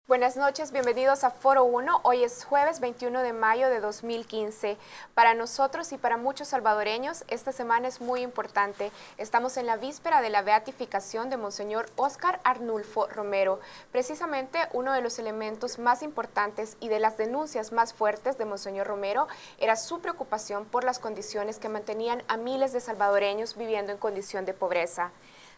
Buenas noches, bienvenidos a Foro 1. Hoy es jueves 21 de mayo de 2015. Para nosotros y para muchos salvadoreños, esta semana es muy importante. Estamos en la víspera de la beatificación de Monseñor Óscar Arnulfo Romero. Precisamente uno de los elementos más importantes y de las denuncias más fuertes de Monseñor Romero era su preocupación por las condiciones que mantenían a miles de salvadoreños viviendo en condición de pobreza.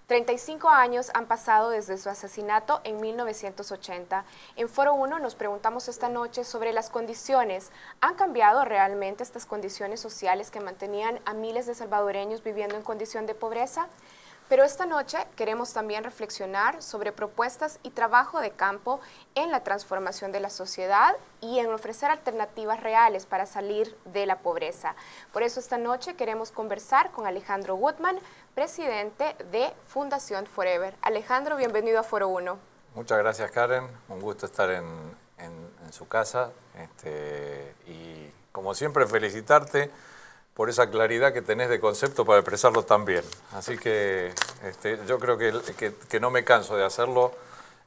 35 años han pasado desde su asesinato en 1980. En Foro 1 nos preguntamos esta noche sobre las condiciones. ¿Han cambiado realmente estas condiciones sociales que mantenían a miles de salvadoreños viviendo en condición de pobreza? Pero esta noche queremos también reflexionar sobre propuestas y trabajo de campo en la transformación de la sociedad y en ofrecer alternativas reales para salir de la pobreza. Por eso esta noche queremos conversar con Alejandro Gutman, presidente de Fundación Forever. Alejandro, bienvenido a Foro 1. Muchas gracias, Karen. Un gusto estar en su casa. Y como siempre, felicitarte por esa claridad que tenés de concepto para expresarlo tan bien. Así que yo creo que no me canso de hacerlo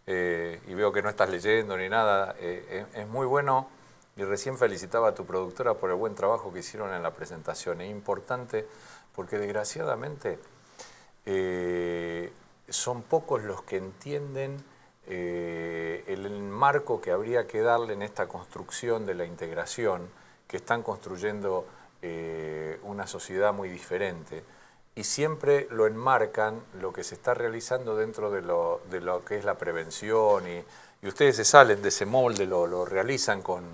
y veo que no estás leyendo ni nada. Es muy bueno y recién felicitaba a tu productora por el buen trabajo que hicieron en la presentación. Es importante porque desgraciadamente son pocos los que entienden el marco que habría que darle en esta construcción de la integración que están construyendo una sociedad muy diferente y siempre lo enmarcan lo que se está realizando dentro de lo que es la prevención y ustedes se salen de ese molde, lo realizan con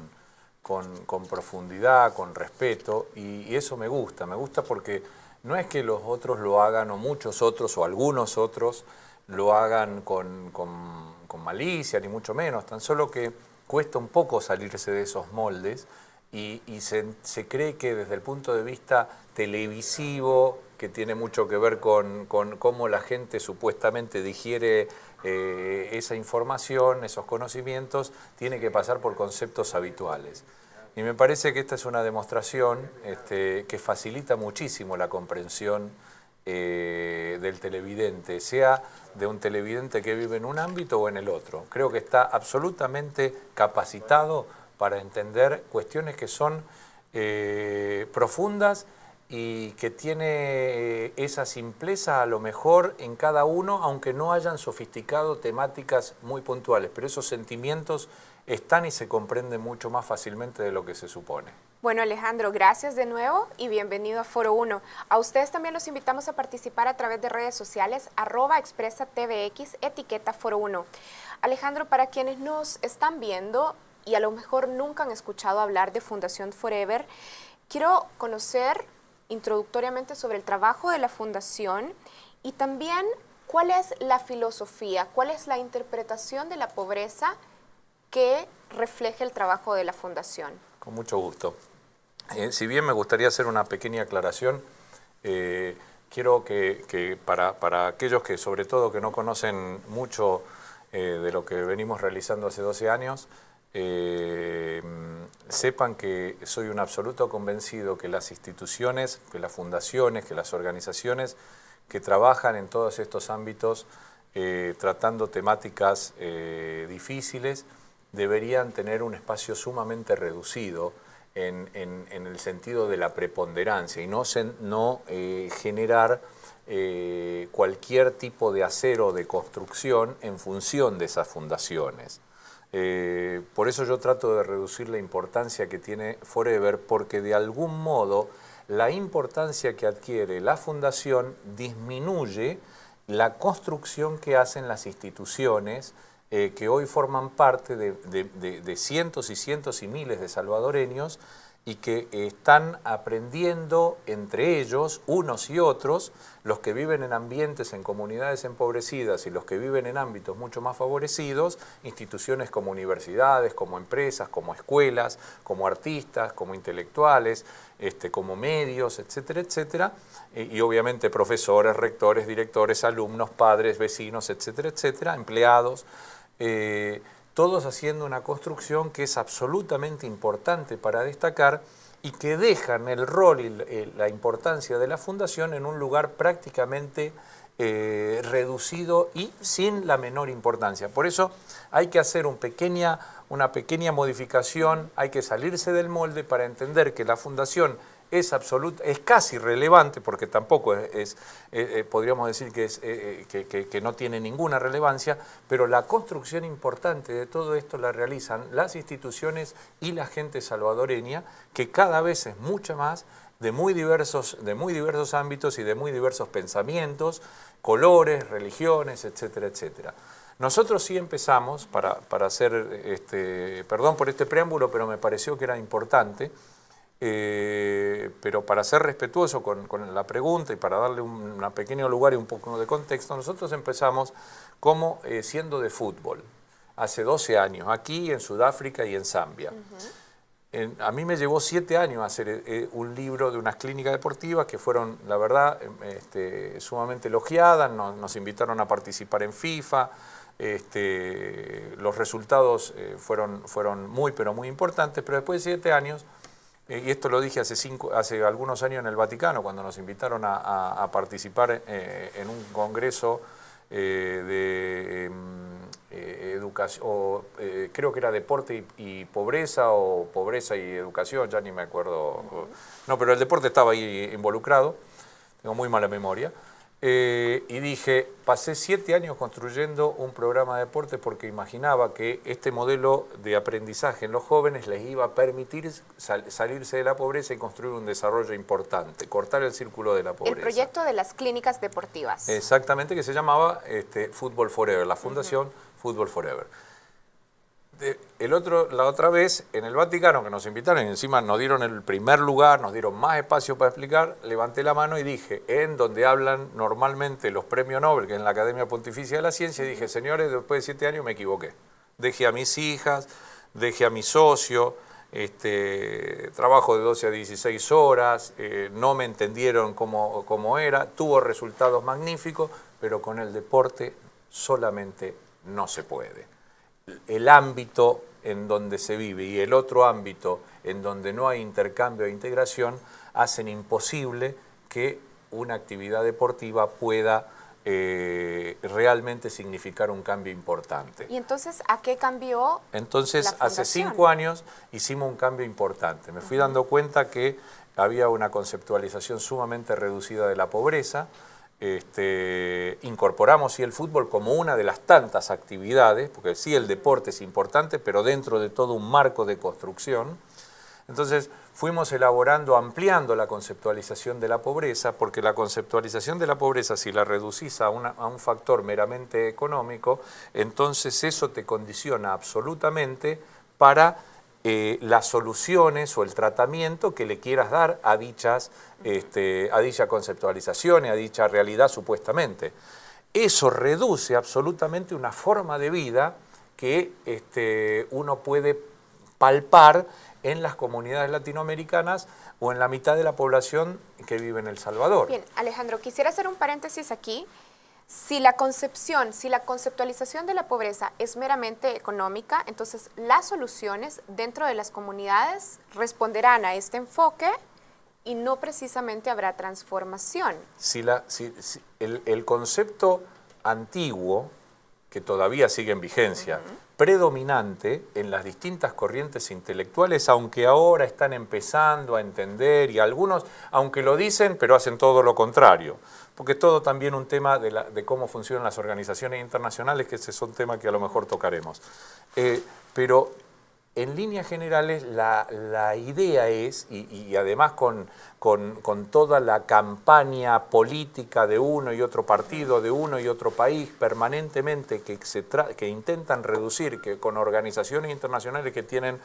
profundidad, con respeto y eso me gusta porque no es que los otros lo hagan o muchos otros o algunos otros lo hagan con malicia ni mucho menos, tan solo que cuesta un poco salirse de esos moldes y se cree que desde el punto de vista televisivo, que tiene mucho que ver con cómo la gente supuestamente digiere esa información, esos conocimientos, tiene que pasar por conceptos habituales. Y me parece que esta es una demostración que facilita muchísimo la comprensión del televidente, sea de un televidente que vive en un ámbito o en el otro. Creo que está absolutamente capacitado para entender cuestiones que son profundas y que tiene esa simpleza a lo mejor en cada uno, aunque no hayan sofisticado temáticas muy puntuales, pero esos sentimientos están y se comprenden mucho más fácilmente de lo que se supone. Bueno, Alejandro, gracias de nuevo y bienvenido a Foro 1. A ustedes también los invitamos a participar a través de redes sociales, @expresatvx, etiqueta Foro 1. Alejandro, para quienes nos están viendo y a lo mejor nunca han escuchado hablar de Fundación Forever, quiero conocer introductoriamente sobre el trabajo de la Fundación y también cuál es la filosofía, cuál es la interpretación de la pobreza que refleja el trabajo de la Fundación. Con mucho gusto. Si bien me gustaría hacer una pequeña aclaración, quiero que para aquellos que sobre todo que no conocen mucho de lo que venimos realizando hace 12 años, sepan que soy un absoluto convencido que las instituciones, que las fundaciones, que las organizaciones que trabajan en todos estos ámbitos tratando temáticas difíciles deberían tener un espacio sumamente reducido en el sentido de la preponderancia y no generar cualquier tipo de hacer o de construcción en función de esas fundaciones. Por eso yo trato de reducir la importancia que tiene Forever, porque de algún modo la importancia que adquiere la fundación disminuye la construcción que hacen las instituciones que hoy forman parte de cientos y cientos y miles de salvadoreños y que están aprendiendo entre ellos, unos y otros, los que viven en ambientes, en comunidades empobrecidas y los que viven en ámbitos mucho más favorecidos, instituciones como universidades, como empresas, como escuelas, como artistas, como intelectuales, como medios, etcétera, etcétera, y obviamente profesores, rectores, directores, alumnos, padres, vecinos, etcétera, etcétera, empleados, todos haciendo una construcción que es absolutamente importante para destacar y que dejan el rol y la importancia de la fundación en un lugar prácticamente reducido y sin la menor importancia. Por eso hay que hacer una pequeña modificación, hay que salirse del molde para entender que la fundación es casi relevante, porque tampoco podríamos decir que no tiene ninguna relevancia, pero la construcción importante de todo esto la realizan las instituciones y la gente salvadoreña, que cada vez es mucho más, de muy diversos ámbitos y de muy diversos pensamientos, colores, religiones, etcétera, etcétera. Nosotros sí empezamos, para hacer, perdón por este preámbulo, pero me pareció que era importante, pero para ser respetuoso con la pregunta y para darle un pequeño lugar y un poco de contexto, nosotros empezamos como siendo de fútbol, hace 12 años, aquí en Sudáfrica y en Zambia. A mí me llevó 7 años hacer un libro de unas clínicas deportivas que fueron, la verdad, sumamente elogiadas, nos invitaron a participar en FIFA, los resultados fueron muy, pero muy importantes, pero después de 7 años, y esto lo dije hace algunos años en el Vaticano, cuando nos invitaron a participar en un congreso de educación, creo que era deporte y pobreza, o pobreza y educación, ya ni me acuerdo. No, pero el deporte estaba ahí involucrado, tengo muy mala memoria. Y dije, pasé 7 años construyendo un programa de deporte porque imaginaba que este modelo de aprendizaje en los jóvenes les iba a permitir salirse de la pobreza y construir un desarrollo importante, cortar el círculo de la pobreza. El proyecto de las clínicas deportivas. Exactamente, que se llamaba Football Forever, la fundación Football Forever. La otra vez, en el Vaticano, que nos invitaron y encima nos dieron el primer lugar, nos dieron más espacio para explicar, levanté la mano y dije, en donde hablan normalmente los premios Nobel, que es en la Academia Pontificia de la Ciencia, dije, señores, después de 7 años me equivoqué. Dejé a mis hijas, dejé a mi socio, trabajo de 12 a 16 horas, no me entendieron cómo era, tuvo resultados magníficos, pero con el deporte solamente no se puede. El ámbito en donde se vive y el otro ámbito en donde no hay intercambio e integración hacen imposible que una actividad deportiva pueda realmente significar un cambio importante. ¿Y entonces a qué cambió? Entonces, hace 5 años hicimos un cambio importante. Me fui dando cuenta que había una conceptualización sumamente reducida de la pobreza. Incorporamos sí el fútbol como una de las tantas actividades, porque sí el deporte es importante, pero dentro de todo un marco de construcción. Entonces fuimos elaborando, ampliando la conceptualización de la pobreza, porque la conceptualización de la pobreza, si la reducís a un factor meramente económico, entonces eso te condiciona absolutamente para las soluciones o el tratamiento que le quieras dar a dicha conceptualización y a dicha realidad supuestamente. Eso reduce absolutamente una forma de vida que uno puede palpar en las comunidades latinoamericanas o en la mitad de la población que vive en El Salvador. Bien, Alejandro, quisiera hacer un paréntesis aquí. Si la conceptualización de la pobreza es meramente económica, entonces las soluciones dentro de las comunidades responderán a este enfoque y no precisamente habrá transformación. El concepto antiguo, que todavía sigue en vigencia, predominante en las distintas corrientes intelectuales, aunque ahora están empezando a entender, y algunos, aunque lo dicen, pero hacen todo lo contrario, porque es todo también un tema de cómo funcionan las organizaciones internacionales, que ese es un tema que a lo mejor tocaremos. Pero en líneas generales la idea es, y además con toda la campaña política de uno y otro partido, de uno y otro país, permanentemente que intentan reducir, que con organizaciones internacionales que tienen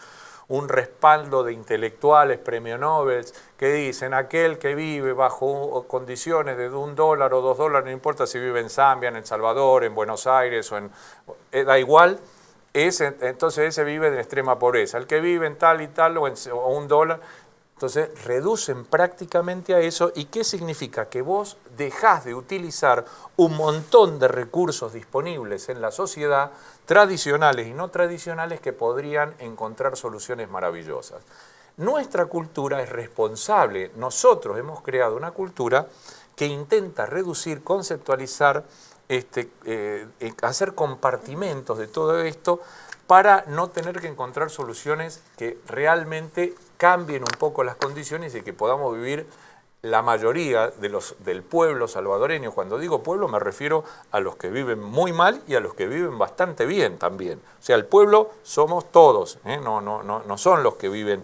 un respaldo de intelectuales, premio Nobel, que dicen aquel que vive bajo condiciones de $1 o $2, no importa si vive en Zambia, en El Salvador, en Buenos Aires, da igual, entonces ese vive en extrema pobreza. El que vive en tal y tal o $1, entonces reducen prácticamente a eso. ¿Y qué significa? Que vos dejás de utilizar un montón de recursos disponibles en la sociedad, tradicionales y no tradicionales, que podrían encontrar soluciones maravillosas. Nuestra cultura es responsable. Nosotros hemos creado una cultura que intenta reducir, conceptualizar, hacer compartimentos de todo esto para no tener que encontrar soluciones que realmente cambien un poco las condiciones y que podamos vivir la mayoría del pueblo salvadoreño. Cuando digo pueblo me refiero a los que viven muy mal y a los que viven bastante bien también. O sea, el pueblo somos todos, no son los que viven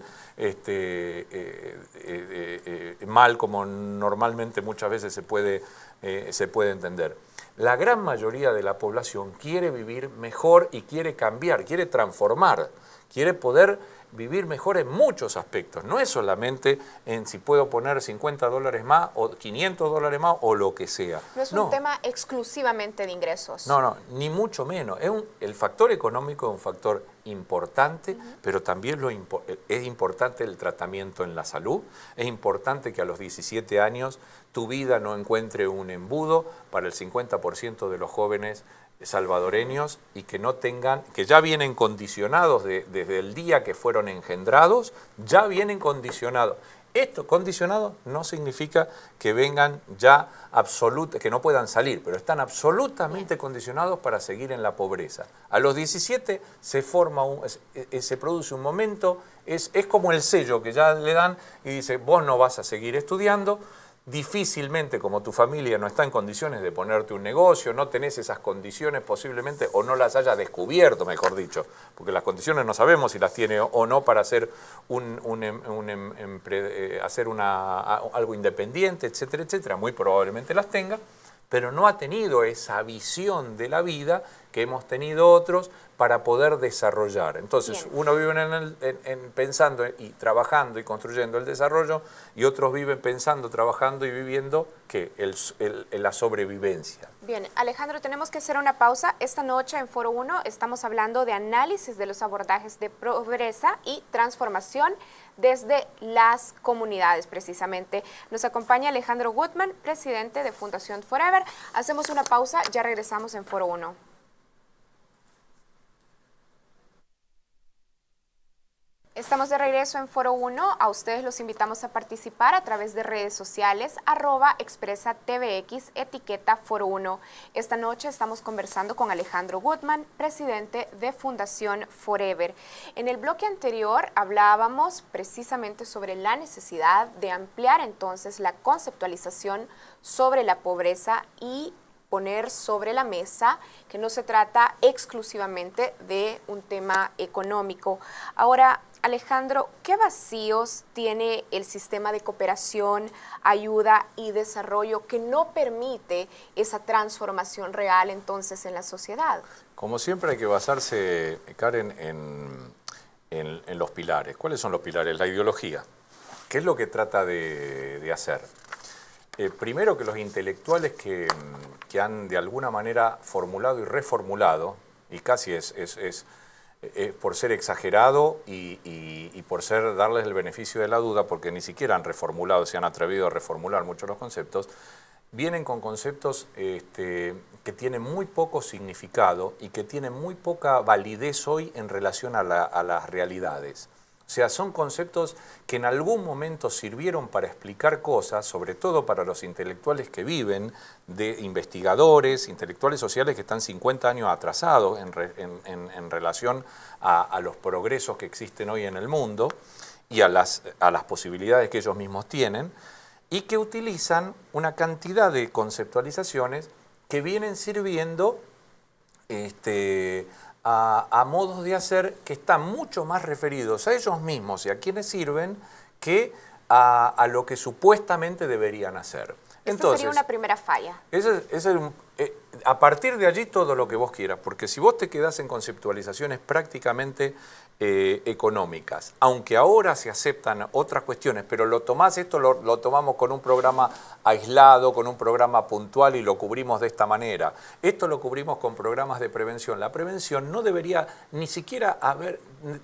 mal como normalmente muchas veces se puede entender. La gran mayoría de la población quiere vivir mejor y quiere cambiar, quiere transformar, quiere poder vivir mejor en muchos aspectos. No es solamente en si puedo poner $50 más o $500 más o lo que sea. No es un tema exclusivamente de ingresos. No, ni mucho menos. El factor económico es un factor importante, pero también es importante el tratamiento en la salud. Es importante que a los 17 años tu vida no encuentre un embudo para el 50% de los jóvenes salvadoreños y que no tengan, que ya vienen condicionados desde el día que fueron engendrados, ya vienen condicionados. Esto condicionado no significa que vengan ya que no puedan salir, pero están absolutamente condicionados para seguir en la pobreza. A los 17 se produce un momento, es como el sello que ya le dan y dice, vos no vas a seguir estudiando. Difícilmente, como tu familia no está en condiciones de ponerte un negocio, no tenés esas condiciones posiblemente, o no las haya descubierto, mejor dicho, porque las condiciones no sabemos si las tiene o no para hacer algo independiente, etcétera, etcétera. Muy probablemente las tenga, pero no ha tenido esa visión de la vida que hemos tenido otros para poder desarrollar. Entonces, uno vive pensando y trabajando y construyendo el desarrollo, y otros viven pensando, trabajando y viviendo la sobrevivencia. Bien, Alejandro, tenemos que hacer una pausa. Esta noche en Foro 1 estamos hablando de análisis de los abordajes de pobreza y transformación desde las comunidades, precisamente. Nos acompaña Alejandro Gutman, presidente de Fundación Forever. Hacemos una pausa, ya regresamos en Foro 1. Estamos de regreso en Foro 1. A ustedes los invitamos a participar a través de redes sociales, @expresatvx, etiqueta Foro 1. Esta noche estamos conversando con Alejandro Gutman, presidente de Fundación Forever. En el bloque anterior hablábamos precisamente sobre la necesidad de ampliar entonces la conceptualización sobre la pobreza y poner sobre la mesa que no se trata exclusivamente de un tema económico. Ahora, Alejandro, ¿qué vacíos tiene el sistema de cooperación, ayuda y desarrollo que no permite esa transformación real entonces en la sociedad? Como siempre hay que basarse, Karen, en los pilares. ¿Cuáles son los pilares? La ideología. ¿Qué es lo que trata de hacer? Primero, que los intelectuales que han de alguna manera formulado y reformulado, y casi es por ser exagerado y por darles el beneficio de la duda, porque ni siquiera han reformulado, se han atrevido a reformular muchos los conceptos, vienen con conceptos que tienen muy poco significado y que tienen muy poca validez hoy en relación a las realidades. O sea, son conceptos que en algún momento sirvieron para explicar cosas, sobre todo para los intelectuales que viven, de investigadores, intelectuales sociales que están 50 años atrasados en relación a los progresos que existen hoy en el mundo y a las posibilidades que ellos mismos tienen, y que utilizan una cantidad de conceptualizaciones que vienen sirviendo a modos de hacer que están mucho más referidos a ellos mismos y a quienes sirven que a lo que supuestamente deberían hacer. Esta sería una primera falla. A partir de allí todo lo que vos quieras, porque si vos te quedás en conceptualizaciones prácticamente económicas, aunque ahora se aceptan otras cuestiones, pero lo tomamos con un programa aislado, con un programa puntual y lo cubrimos de esta manera. Esto lo cubrimos con programas de prevención. La prevención no debería ni siquiera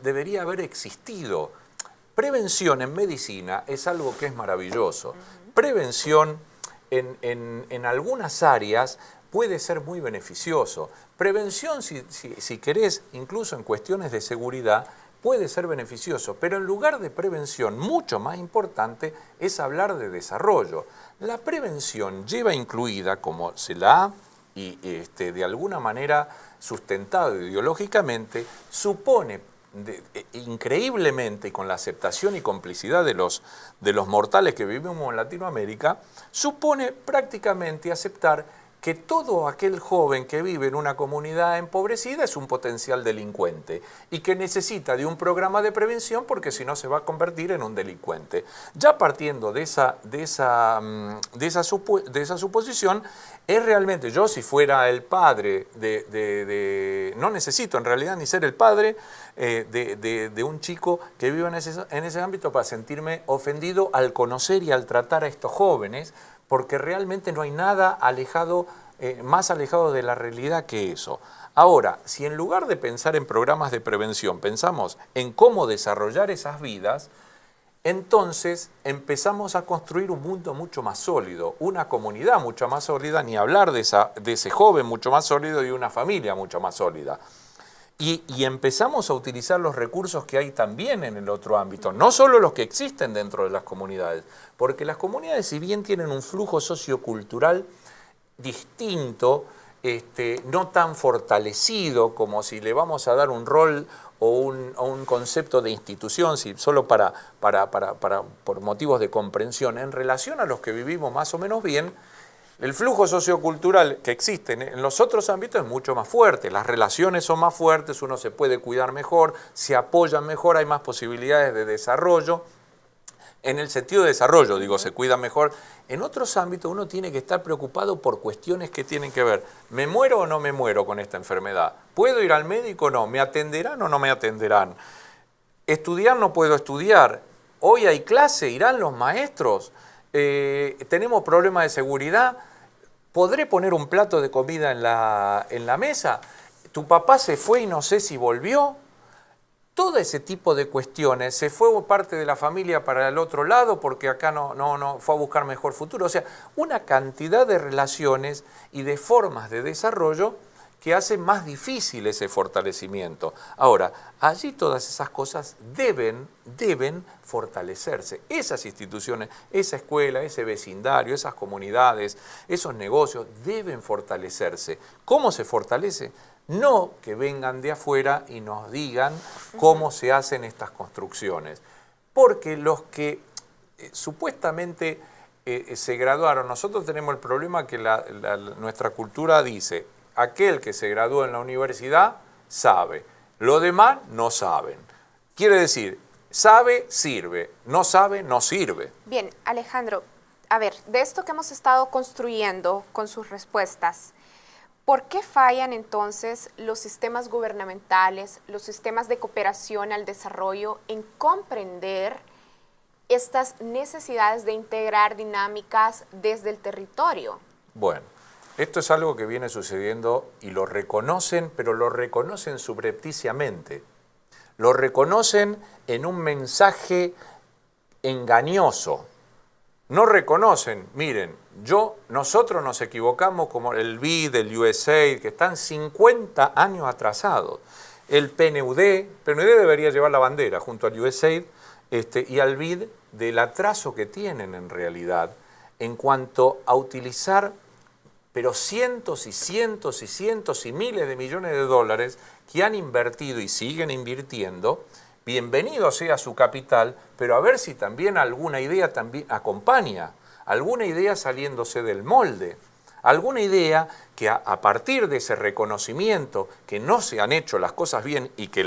debería haber existido. Prevención en medicina es algo que es maravilloso. Prevención en algunas áreas puede ser muy beneficioso. Prevención, si querés, incluso en cuestiones de seguridad, puede ser beneficioso, pero en lugar de prevención, mucho más importante es hablar de desarrollo. La prevención lleva incluida, como se la ha y de alguna manera sustentado ideológicamente, supone increíblemente, y con la aceptación y complicidad de los mortales que vivimos en Latinoamérica, supone prácticamente aceptar que todo aquel joven que vive en una comunidad empobrecida es un potencial delincuente y que necesita de un programa de prevención porque si no se va a convertir en un delincuente. Ya partiendo de esa suposición, es realmente, yo si fuera el padre no necesito en realidad ni ser el padre de un chico que vive en ese ámbito para sentirme ofendido al conocer y al tratar a estos jóvenes, porque realmente no hay nada más alejado de la realidad que eso. Ahora, si en lugar de pensar en programas de prevención, pensamos en cómo desarrollar esas vidas, entonces empezamos a construir un mundo mucho más sólido, una comunidad mucho más sólida, ni hablar de ese joven mucho más sólido y una familia mucho más sólida. Y empezamos a utilizar los recursos que hay también en el otro ámbito, no solo los que existen dentro de las comunidades, porque las comunidades, si bien tienen un flujo sociocultural distinto, no tan fortalecido como si le vamos a dar un rol o un concepto de institución, solo por motivos de comprensión, en relación a los que vivimos más o menos bien, el flujo sociocultural que existe en los otros ámbitos es mucho más fuerte, las relaciones son más fuertes, uno se puede cuidar mejor, se apoyan mejor, hay más posibilidades de desarrollo. En el sentido de desarrollo, digo, se cuida mejor. En otros ámbitos uno tiene que estar preocupado por cuestiones que tienen que ver, ¿me muero o no me muero con esta enfermedad? ¿Puedo ir al médico o no? ¿Me atenderán o no me atenderán? ¿Estudiar no puedo estudiar? ¿Hoy hay clase? ¿Irán los maestros? ¿Tenemos problemas de seguridad? ¿Podré poner un plato de comida en la mesa? ¿Tu papá se fue y no sé si volvió? Todo ese tipo de cuestiones, se fue parte de la familia para el otro lado porque acá no fue a buscar mejor futuro. O sea, una cantidad de relaciones y de formas de desarrollo que hacen más difícil ese fortalecimiento. Ahora, allí todas esas cosas deben fortalecerse. Esas instituciones, esa escuela, ese vecindario, esas comunidades, esos negocios deben fortalecerse. ¿Cómo se fortalece? No que vengan de afuera y nos digan cómo se hacen estas construcciones. Porque los que supuestamente se graduaron, nosotros tenemos el problema que nuestra cultura dice, aquel que se graduó en la universidad sabe, los demás no saben. Quiere decir, sabe, sirve, no sabe, no sirve. Bien, Alejandro, a ver, de esto que hemos estado construyendo con sus respuestas, ¿por qué fallan entonces los sistemas gubernamentales, los sistemas de cooperación al desarrollo en comprender estas necesidades de integrar dinámicas desde el territorio? Bueno, esto es algo que viene sucediendo y lo reconocen, pero lo reconocen subrepticiamente. Lo reconocen en un mensaje engañoso. No reconocen, miren, nosotros nos equivocamos como el BID, el USAID, que están 50 años atrasados. El PNUD debería llevar la bandera junto al USAID y al BID del atraso que tienen en realidad en cuanto a utilizar pero cientos y cientos y cientos y miles de millones de dólares que han invertido y siguen invirtiendo. Bienvenido sea su capital, pero a ver si también alguna idea también acompaña, alguna idea saliéndose del molde, alguna idea que a partir de ese reconocimiento que no se han hecho las cosas bien y que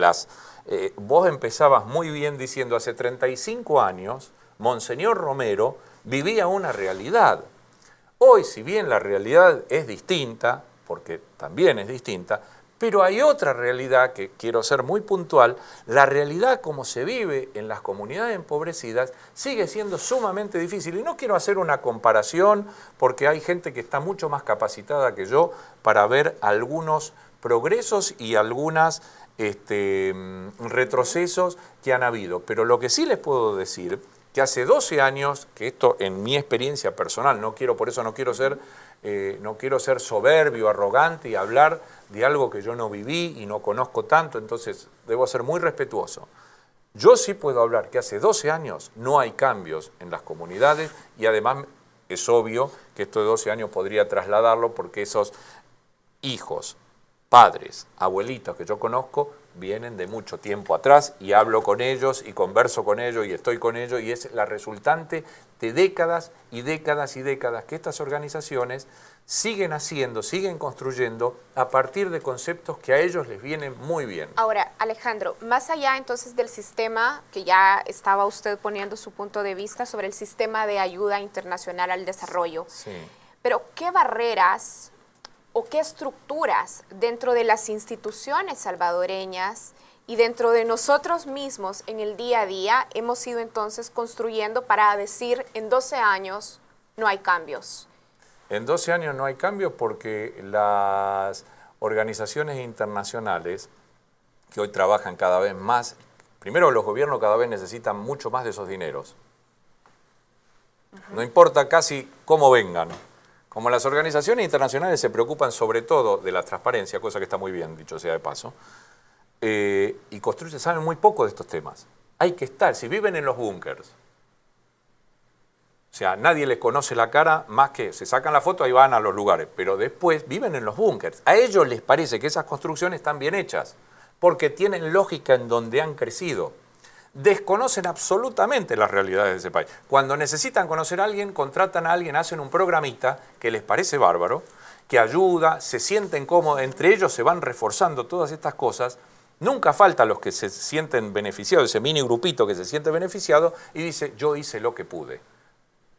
vos empezabas muy bien diciendo hace 35 años, Monseñor Romero vivía una realidad. Hoy, si bien la realidad es distinta, porque también es distinta, pero hay otra realidad que quiero ser muy puntual, la realidad como se vive en las comunidades empobrecidas sigue siendo sumamente difícil. Y no quiero hacer una comparación porque hay gente que está mucho más capacitada que yo para ver algunos progresos y algunos retrocesos que han habido. Pero lo que sí les puedo decir, que hace 12 años, que esto en mi experiencia personal, por eso no quiero ser no quiero ser soberbio, arrogante y hablar de algo que yo no viví y no conozco tanto, entonces debo ser muy respetuoso. Yo sí puedo hablar que hace 12 años no hay cambios en las comunidades y además es obvio que esto de 12 años podría trasladarlo porque esos hijos, padres, abuelitos que yo conozco vienen de mucho tiempo atrás y hablo con ellos y converso con ellos y estoy con ellos y es la resultante de décadas y décadas y décadas que estas organizaciones siguen haciendo, siguen construyendo a partir de conceptos que a ellos les vienen muy bien. Ahora, Alejandro, más allá entonces del sistema, que ya estaba usted poniendo su punto de vista sobre el sistema de ayuda internacional al desarrollo, Sí. pero ¿qué barreras o qué estructuras dentro de las instituciones salvadoreñas y dentro de nosotros mismos en el día a día hemos ido entonces construyendo para decir en 12 años no hay cambios? En 12 años no hay cambio porque las organizaciones internacionales que hoy trabajan cada vez más, primero los gobiernos cada vez necesitan mucho más de esos dineros. No importa casi cómo vengan. Como las organizaciones internacionales se preocupan sobre todo de la transparencia, cosa que está muy bien, dicho sea de paso, y construyen, saben muy poco de estos temas. Hay que estar, si viven en los búnkers, o sea, nadie les conoce la cara más que se sacan la foto y van a los lugares, pero después viven en los búnkers. A ellos les parece que esas construcciones están bien hechas, porque tienen lógica en donde han crecido. Desconocen absolutamente las realidades de ese país. Cuando necesitan conocer a alguien, contratan a alguien, hacen un programita que les parece bárbaro, que ayuda, se sienten cómodos, entre ellos se van reforzando todas estas cosas. Nunca falta los que se sienten beneficiados, ese mini grupito que se siente beneficiado y dice, yo hice lo que pude.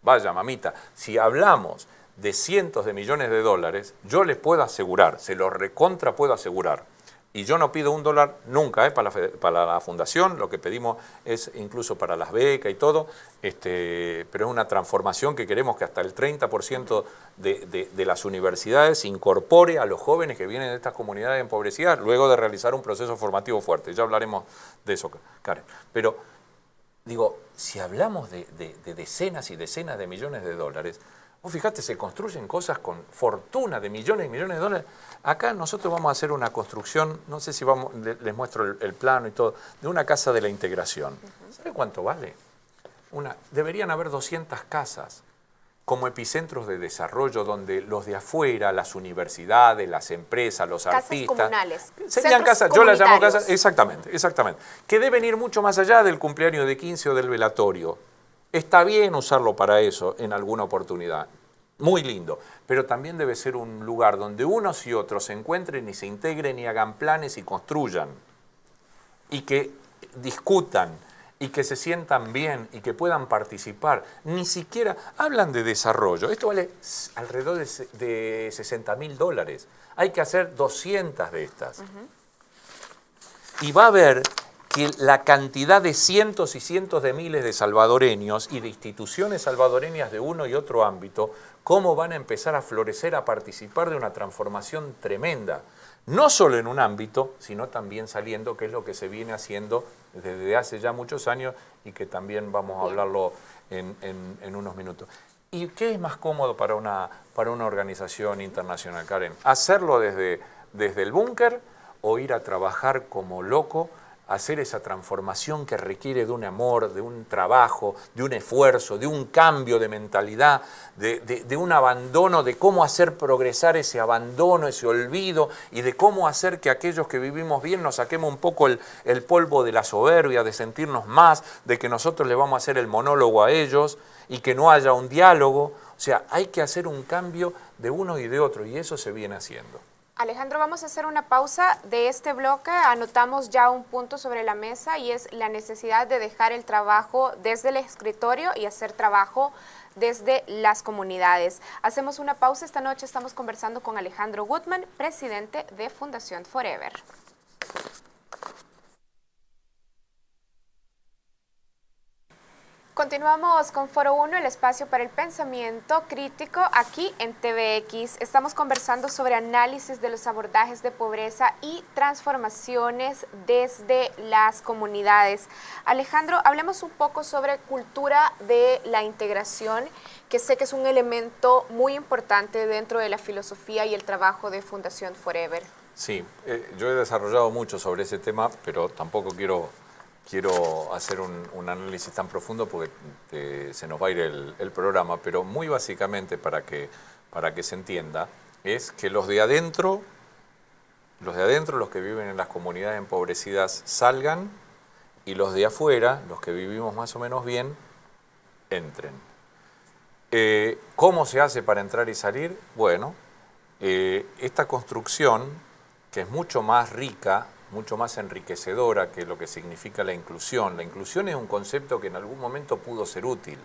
Vaya, mamita, si hablamos de cientos de millones de dólares, yo les puedo asegurar, se los recontra puedo asegurar, y yo no pido $1 nunca para la fundación, lo que pedimos es incluso para las becas y todo, pero es una transformación que queremos que hasta el 30% de las universidades incorpore a los jóvenes que vienen de estas comunidades empobrecidas luego de realizar un proceso formativo fuerte. Ya hablaremos de eso, Karen. Pero digo, si hablamos de decenas y decenas de millones de dólares, vos fíjate, se construyen cosas con fortuna de millones y millones de dólares. Acá nosotros vamos a hacer una construcción, no sé si les muestro el plano y todo, de una casa de la integración. ¿Sabe cuánto vale? Deberían haber 200 casas como epicentros de desarrollo donde los de afuera, las universidades, las empresas, los artistas... Casas comunales. Serían casas, yo las llamo casas, exactamente, que deben ir mucho más allá del cumpleaños de 15 o del velatorio. Está bien usarlo para eso en alguna oportunidad, muy lindo, pero también debe ser un lugar donde unos y otros se encuentren y se integren y hagan planes y construyan, y que discutan, y que se sientan bien y que puedan participar. Ni siquiera hablan de desarrollo. Esto vale alrededor de $60.000. Hay que hacer 200 de estas. Y va a haber que la cantidad de cientos y cientos de miles de salvadoreños y de instituciones salvadoreñas de uno y otro ámbito, cómo van a empezar a florecer, a participar de una transformación tremenda. No solo en un ámbito, sino también saliendo, que es lo que se viene haciendo desde hace ya muchos años y que también vamos a hablarlo en unos minutos. ¿Y qué es más cómodo para una organización internacional, Karen? ¿Hacerlo desde el búnker o ir a trabajar como loco, hacer esa transformación que requiere de un amor, de un trabajo, de un esfuerzo, de un cambio de mentalidad, de un abandono, de cómo hacer progresar ese abandono, ese olvido y de cómo hacer que aquellos que vivimos bien nos saquemos un poco el polvo de la soberbia, de sentirnos más, de que nosotros le vamos a hacer el monólogo a ellos y que no haya un diálogo? O sea, hay que hacer un cambio de uno y de otro y eso se viene haciendo. Alejandro, vamos a hacer una pausa de este bloque. Anotamos ya un punto sobre la mesa y es la necesidad de dejar el trabajo desde el escritorio y hacer trabajo desde las comunidades. Hacemos una pausa. Esta noche estamos conversando con Alejandro Gutman, presidente de Fundación Forever. Continuamos con Foro 1, el espacio para el pensamiento crítico, aquí en TVX. Estamos conversando sobre análisis de los abordajes de pobreza y transformaciones desde las comunidades. Alejandro, hablemos un poco sobre cultura de la integración, que sé que es un elemento muy importante dentro de la filosofía y el trabajo de Fundación Forever. Sí, yo he desarrollado mucho sobre ese tema, pero tampoco quiero hacer un análisis tan profundo porque se nos va a ir el programa, pero muy básicamente para que se entienda, es que los de adentro, los que viven en las comunidades empobrecidas, salgan y los de afuera, los que vivimos más o menos bien, entren. ¿Cómo se hace para entrar y salir? Bueno, esta construcción, que es mucho más rica, mucho más enriquecedora que lo que significa la inclusión. La inclusión es un concepto que en algún momento pudo ser útil.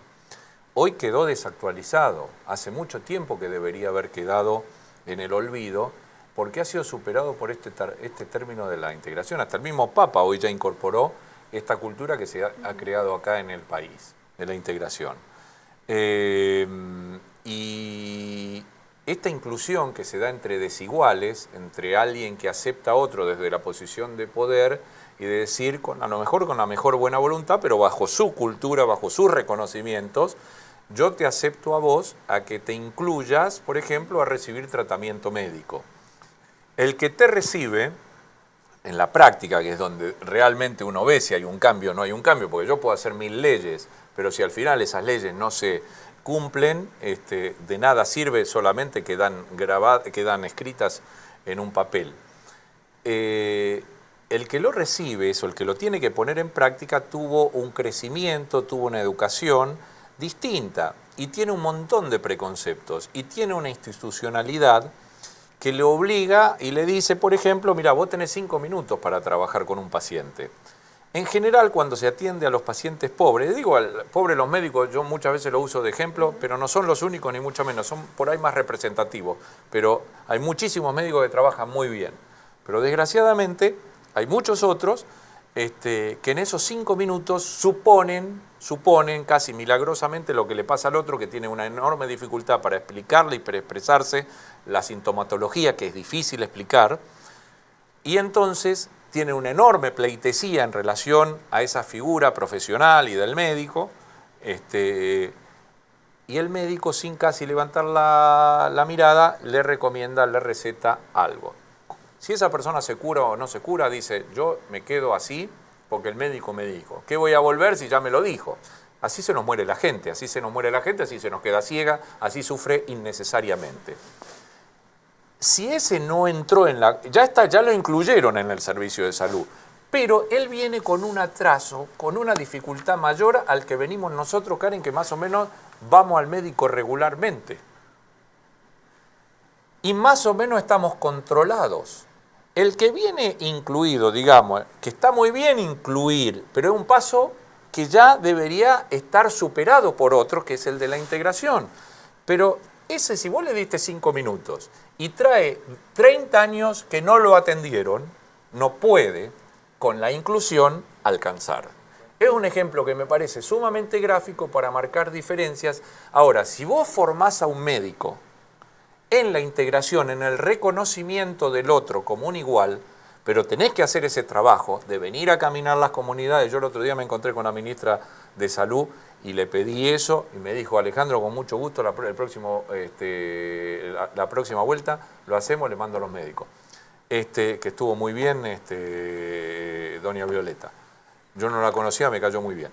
Hoy quedó desactualizado. Hace mucho tiempo que debería haber quedado en el olvido porque ha sido superado por este término de la integración. Hasta el mismo Papa hoy ya incorporó esta cultura que se ha creado acá en el país, de la integración. Y esta inclusión que se da entre desiguales, entre alguien que acepta a otro desde la posición de poder y de decir, a lo mejor con la mejor buena voluntad, pero bajo su cultura, bajo sus reconocimientos, yo te acepto a vos a que te incluyas, por ejemplo, a recibir tratamiento médico. El que te recibe, en la práctica, que es donde realmente uno ve si hay un cambio o no hay un cambio, porque yo puedo hacer 1000 leyes, pero si al final esas leyes no se cumplen, de nada sirve, solamente quedan escritas en un papel. El que lo recibe, eso, el que lo tiene que poner en práctica, tuvo un crecimiento, tuvo una educación distinta y tiene un montón de preconceptos y tiene una institucionalidad que le obliga y le dice, por ejemplo, mira, vos tenés 5 minutos para trabajar con un paciente. En general, cuando se atiende a los pacientes pobres, digo, al pobre los médicos, yo muchas veces lo uso de ejemplo, pero no son los únicos ni mucho menos, son por ahí más representativos. Pero hay muchísimos médicos que trabajan muy bien. Pero desgraciadamente hay muchos otros que en esos 5 minutos suponen casi milagrosamente lo que le pasa al otro, que tiene una enorme dificultad para explicarle y para expresarse la sintomatología, que es difícil explicar, y entonces tiene una enorme pleitesía en relación a esa figura profesional y del médico, y el médico, sin casi levantar la mirada, le recomienda, le receta algo. Si esa persona se cura o no se cura, dice, yo me quedo así porque el médico me dijo. ¿Qué voy a volver si ya me lo dijo? Así se nos muere la gente, así se nos muere la gente, así se nos queda ciega, así sufre innecesariamente. Si ese no entró en la... Ya lo incluyeron en el servicio de salud, pero él viene con un atraso, con una dificultad mayor al que venimos nosotros, Karen, que más o menos vamos al médico regularmente. Y más o menos estamos controlados. El que viene incluido, digamos, que está muy bien incluir, pero es un paso que ya debería estar superado por otro, que es el de la integración. Pero ese, si vos le diste 5 minutos y trae 30 años que no lo atendieron, no puede, con la inclusión, alcanzar. Es un ejemplo que me parece sumamente gráfico para marcar diferencias. Ahora, si vos formás a un médico en la integración, en el reconocimiento del otro como un igual, pero tenés que hacer ese trabajo de venir a caminar las comunidades. Yo el otro día me encontré con la ministra de Salud y le pedí eso y me dijo, Alejandro, con mucho gusto, la próxima vuelta lo hacemos, le mando a los médicos. Que estuvo muy bien, doña Violeta. Yo no la conocía, me cayó muy bien.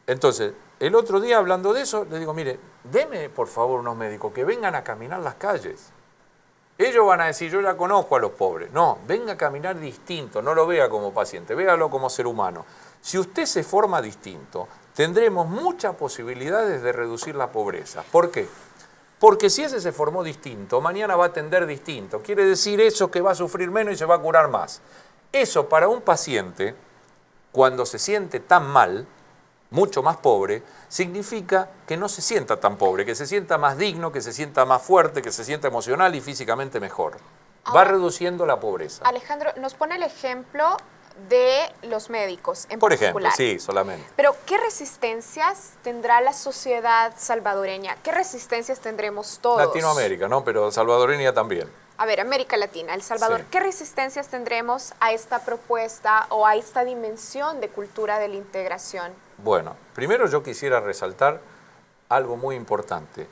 Entonces, el otro día hablando de eso, le digo, mire, deme por favor unos médicos que vengan a caminar las calles. Ellos van a decir, yo ya conozco a los pobres. No, venga a caminar distinto, no lo vea como paciente, véalo como ser humano. Si usted se forma distinto, tendremos muchas posibilidades de reducir la pobreza. ¿Por qué? Porque si ese se formó distinto, mañana va a atender distinto. Quiere decir eso que va a sufrir menos y se va a curar más. Eso para un paciente, cuando se siente tan mal, mucho más pobre, significa que no se sienta tan pobre, que se sienta más digno, que se sienta más fuerte, que se sienta emocional y físicamente mejor. Va reduciendo la pobreza. Alejandro, nos pone el ejemplo de los médicos en Por particular. ejemplo, sí, solamente. Pero, ¿qué resistencias tendrá la sociedad salvadoreña? ¿Qué resistencias tendremos todos? Latinoamérica, ¿no? Pero salvadoreña también. A ver, América Latina, El Salvador, Sí. ¿qué resistencias tendremos a esta propuesta o a esta dimensión de cultura de la integración? Bueno, primero yo quisiera resaltar algo muy importante.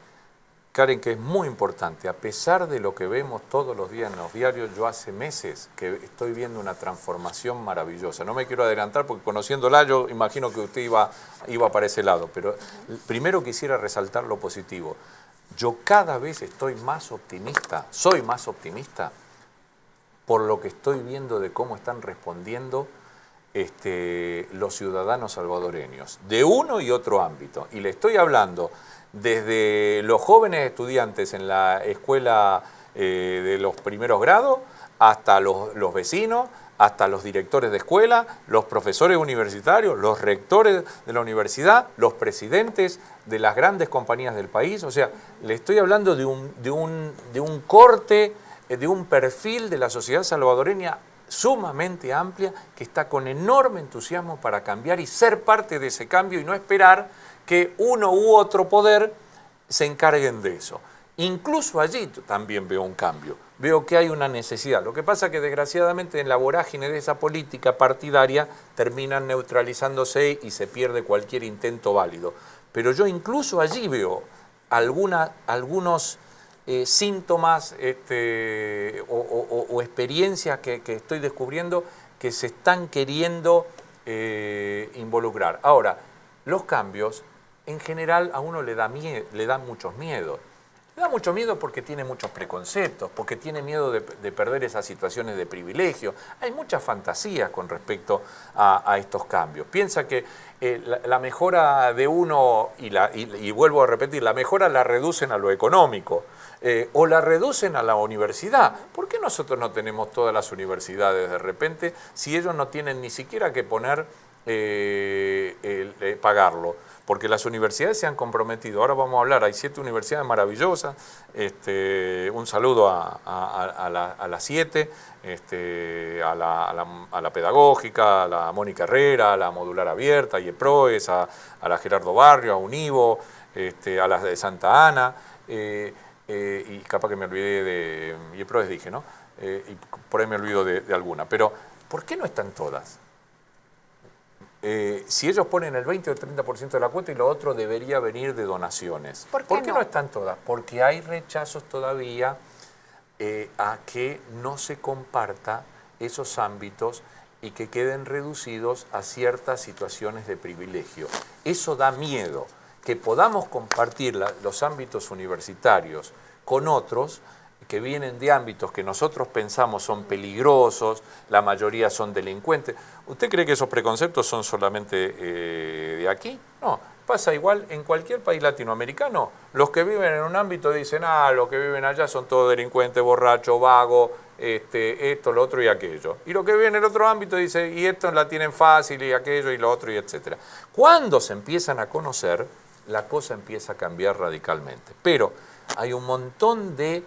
Karen, que es muy importante, a pesar de lo que vemos todos los días en los diarios, yo hace meses que estoy viendo una transformación maravillosa. No me quiero adelantar porque conociéndola yo imagino que usted iba para ese lado, pero primero quisiera resaltar lo positivo. Yo cada vez estoy más optimista, soy más optimista por lo que estoy viendo de cómo están respondiendo los ciudadanos salvadoreños, de uno y otro ámbito. Y le estoy hablando desde los jóvenes estudiantes en la escuela de los primeros grados, hasta los vecinos, hasta los directores de escuela, los profesores universitarios, los rectores de la universidad, los presidentes de las grandes compañías del país. O sea, le estoy hablando de un corte, de un perfil de la sociedad salvadoreña sumamente amplia, que está con enorme entusiasmo para cambiar y ser parte de ese cambio y no esperar que uno u otro poder se encarguen de eso. Incluso allí también veo un cambio, veo que hay una necesidad. Lo que pasa es que desgraciadamente en la vorágine de esa política partidaria terminan neutralizándose y se pierde cualquier intento válido. Pero yo incluso allí veo algunos síntomas o experiencias que estoy descubriendo que se están queriendo involucrar. Ahora, los cambios en general a uno le dan muchos miedos. Le da mucho miedo porque tiene muchos preconceptos, porque tiene miedo de perder esas situaciones de privilegio. Hay muchas fantasías con respecto a estos cambios. Piensa que la mejora de uno, y vuelvo a repetir, la mejora la reducen a lo económico o la reducen a la universidad. ¿Por qué nosotros no tenemos todas las universidades de repente si ellos no tienen ni siquiera que poner pagarlo? Porque las universidades se han comprometido. Ahora vamos a hablar, hay 7 universidades maravillosas. Un saludo a las 7, a la Pedagógica, a la Mónica Herrera, a la Modular Abierta, a IEPROES, a la Gerardo Barrio, a UNIVO, a las de Santa Ana, y capaz que me olvidé de IEPROES, dije, ¿no? Y por ahí me olvido de alguna. Pero, ¿por qué no están todas? Si ellos ponen el 20 o el 30% de la cuota y lo otro debería venir de donaciones. ¿Por qué no están todas? Porque hay rechazos todavía a que no se comparta esos ámbitos y que queden reducidos a ciertas situaciones de privilegio. Eso da miedo, que podamos compartir los ámbitos universitarios con otros que vienen de ámbitos que nosotros pensamos son peligrosos, la mayoría son delincuentes. ¿Usted cree que esos preconceptos son solamente de aquí? No, pasa igual en cualquier país latinoamericano. Los que viven en un ámbito dicen, los que viven allá son todos delincuentes, borrachos, vagos, esto, lo otro y aquello. Y los que viven en el otro ámbito dicen, y esto la tienen fácil, y aquello, y lo otro, y etcétera. Cuando se empiezan a conocer, la cosa empieza a cambiar radicalmente. Pero hay un montón de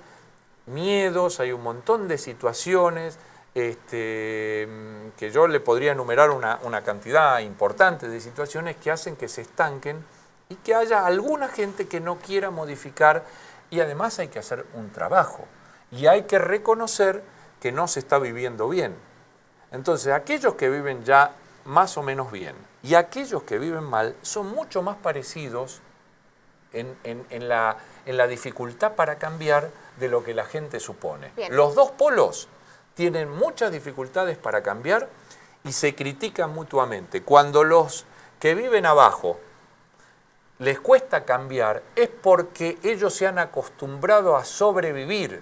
miedos, hay un montón de situaciones que yo le podría enumerar una cantidad importante de situaciones que hacen que se estanquen y que haya alguna gente que no quiera modificar, y además hay que hacer un trabajo y hay que reconocer que no se está viviendo bien. Entonces, aquellos que viven ya más o menos bien y aquellos que viven mal son mucho más parecidos en la dificultad para cambiar de lo que la gente supone. Bien. Los dos polos tienen muchas dificultades para cambiar y se critican mutuamente. Cuando los que viven abajo les cuesta cambiar es porque ellos se han acostumbrado a sobrevivir.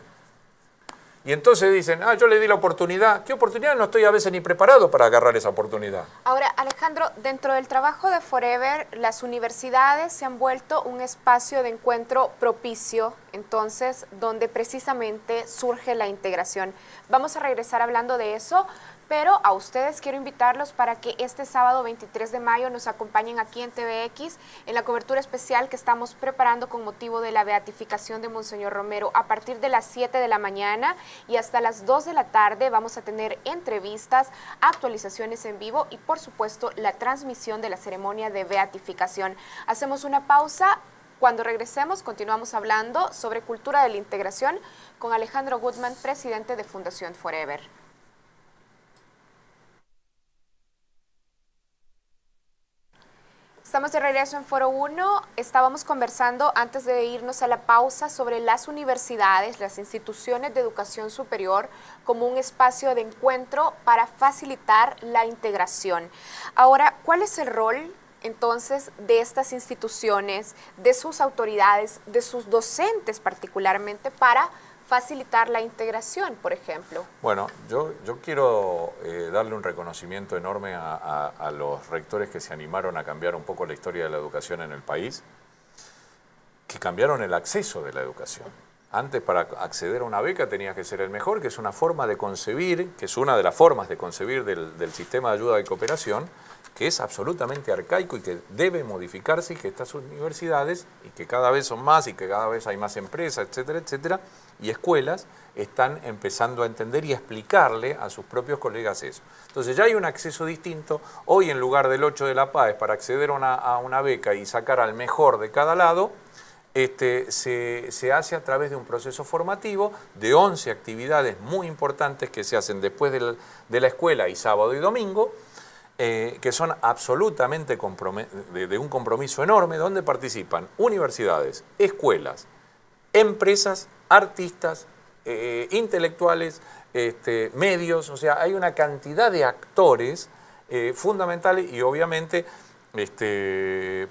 Y entonces dicen, yo le di la oportunidad. ¿Qué oportunidad? No estoy a veces ni preparado para agarrar esa oportunidad. Ahora, Alejandro, dentro del trabajo de Forever, las universidades se han vuelto un espacio de encuentro propicio, entonces, donde precisamente surge la integración. Vamos a regresar hablando de eso, pero a ustedes quiero invitarlos para que este sábado 23 de mayo nos acompañen aquí en TVX en la cobertura especial que estamos preparando con motivo de la beatificación de Monseñor Romero. A partir de las 7 de la mañana y hasta las 2 de la tarde vamos a tener entrevistas, actualizaciones en vivo y por supuesto la transmisión de la ceremonia de beatificación. Hacemos una pausa. Cuando regresemos, continuamos hablando sobre cultura de la integración con Alejandro Gutman, presidente de Fundación Forever. Estamos de regreso en Foro 1. Estábamos conversando antes de irnos a la pausa sobre las universidades, las instituciones de educación superior como un espacio de encuentro para facilitar la integración. Ahora, ¿cuál es el rol entonces de estas instituciones, de sus autoridades, de sus docentes particularmente para facilitar la integración, por ejemplo? Bueno, yo quiero darle un reconocimiento enorme a los rectores que se animaron a cambiar un poco la historia de la educación en el país, que cambiaron el acceso de la educación. Antes, para acceder a una beca tenías que ser el mejor, que es una forma de concebir, que es una de las formas de concebir del sistema de ayuda y cooperación, que es absolutamente arcaico y que debe modificarse, y que estas universidades, y que cada vez son más y que cada vez hay más empresas, etcétera, etcétera, y escuelas están empezando a entender y a explicarle a sus propios colegas eso. Entonces ya hay un acceso distinto. Hoy, en lugar del 8 de la PAES, para acceder a una beca y sacar al mejor de cada lado, se hace a través de un proceso formativo de 11 actividades muy importantes que se hacen después de la escuela y sábado y domingo, que son absolutamente de un compromiso enorme, donde participan universidades, escuelas, empresas, artistas, intelectuales, medios. O sea, hay una cantidad de actores fundamentales y obviamente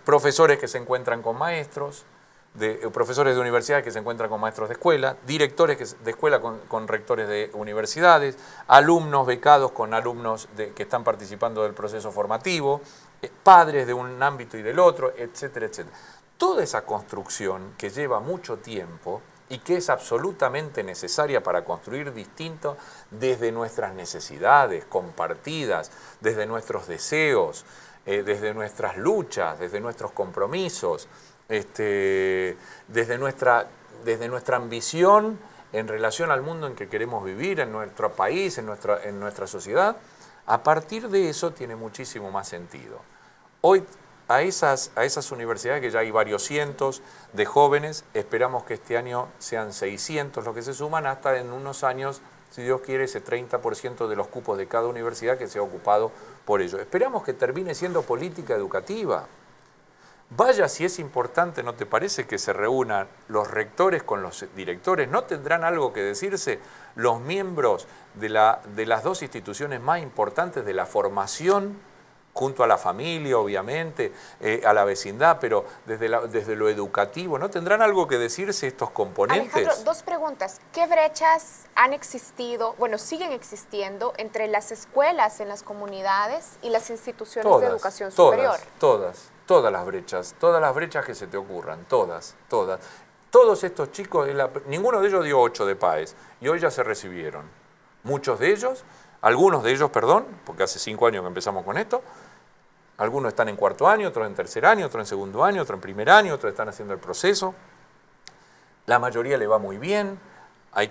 profesores que se encuentran con maestros, profesores de universidades que se encuentran con maestros de escuela, directores de escuela con rectores de universidades, alumnos becados con alumnos que están participando del proceso formativo, padres de un ámbito y del otro, etcétera, etcétera. Toda esa construcción que lleva mucho tiempo y que es absolutamente necesaria para construir distinto desde nuestras necesidades compartidas, desde nuestros deseos, desde nuestras luchas, desde nuestros compromisos, desde nuestra ambición en relación al mundo en que queremos vivir, en nuestro país, en nuestra sociedad. A partir de eso tiene muchísimo más sentido. Hoy a esas universidades, que ya hay varios cientos de jóvenes, esperamos que este año sean 600 los que se suman, hasta en unos años, si Dios quiere, ese 30% de los cupos de cada universidad que sea ocupado por ello. Esperamos que termine siendo política educativa. Vaya si es importante, ¿no te parece que se reúnan los rectores con los directores? ¿No tendrán algo que decirse los miembros de las dos instituciones más importantes de la formación, junto a la familia, obviamente, a la vecindad, pero desde lo educativo? ¿No tendrán algo que decirse estos componentes? Alejandro, dos preguntas. ¿Qué brechas han existido, bueno, siguen existiendo entre las escuelas en las comunidades y las instituciones de educación superior? Todas las brechas que se te ocurran, todas. Todos estos chicos, ninguno de ellos dio 8 de PAES y hoy ya se recibieron. Algunos de ellos, porque hace 5 años que empezamos con esto, algunos están en cuarto año, otros en tercer año, otros en segundo año, otros en primer año, otros están haciendo el proceso. La mayoría le va muy bien.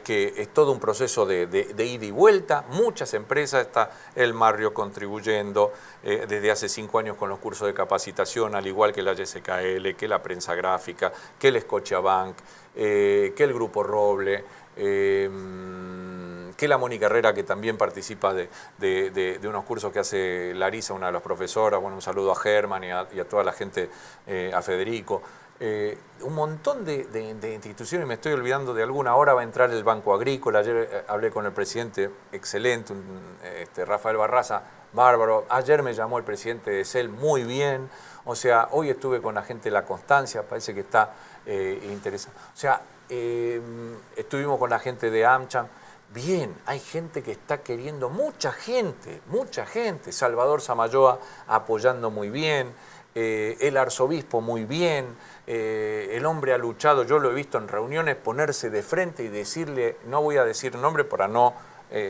Es todo un proceso de ida y vuelta. Muchas empresas, está el Marrio contribuyendo desde hace 5 años con los cursos de capacitación, al igual que la YSKL, que la Prensa Gráfica, que el Scotiabank, que el Grupo Roble, que la Mónica Herrera, que también participa de unos cursos que hace Larisa, una de las profesoras. Bueno, un saludo a Germán y a toda la gente, a Federico. Un montón de instituciones, me estoy olvidando de alguna. Ahora va a entrar el Banco Agrícola. Ayer hablé con el presidente, excelente, Rafael Barraza, bárbaro. Ayer me llamó el presidente de CEL, muy bien. O sea, hoy estuve con la gente de La Constancia, parece que está interesante. O sea, estuvimos con la gente de AmCham. Bien, hay gente que está queriendo, mucha gente. Salvador Samayoa apoyando muy bien, el arzobispo muy bien, el hombre ha luchado, yo lo he visto en reuniones, ponerse de frente y decirle, no voy a decir nombre para no